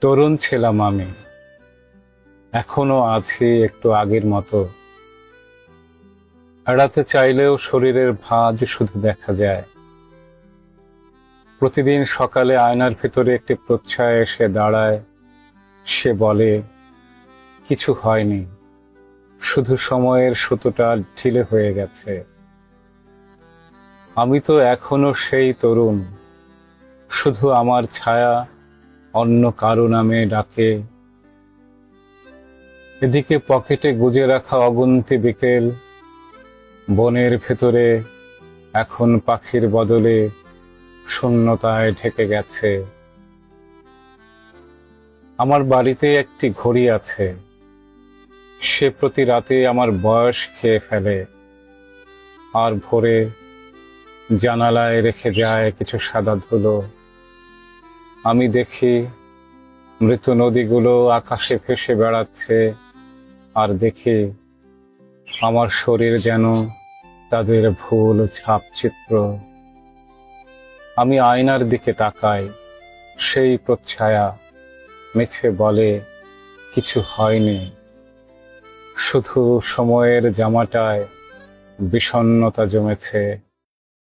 তরুণ ছিলাম আমি, এখনো আছি একটু আগের মতো। এড়াতে চাইলেও শরীরের ভাঁজ শুধু দেখা যায়। প্রতিদিন সকালে আয়নার ভিতরে একটি প্রচ্ছায়া এসে দাঁড়ায়। সে বলে, কিছু হয়নি, শুধু সময়ের সুতোটা ঢিলে হয়ে গেছে। আমি তো এখনো সেই তরুণ, শুধু আমার ছায়া অন্য কারো নামে ডাকে। এদিকে পকেটে গুজে রাখা অগুন্তি বিকেল, বনের ভেতরে এখন পাখির বদলে শূন্যতায় ঢেকে গেছে। আমার বাড়িতে একটি ঘড়ি আছে, সে প্রতি রাতে আমার বয়স খেয়ে ফেলে, আর ভোরে জানালায় রেখে যায় কিছু সাদা ধুলো। আমি দেখি মৃত নদীগুলো আকাশে ভেসে বেড়াচ্ছে, আর দেখি আমার শরীর যেন তাদের ভুল ছাপচিত্র। আমি আয়নার দিকে তাকাই, সেই প্রচ্ছায়া মিছে বলে কিছু হয়নি, শুধু সময়ের জামাটায় বিষণ্ণতা জমেছে।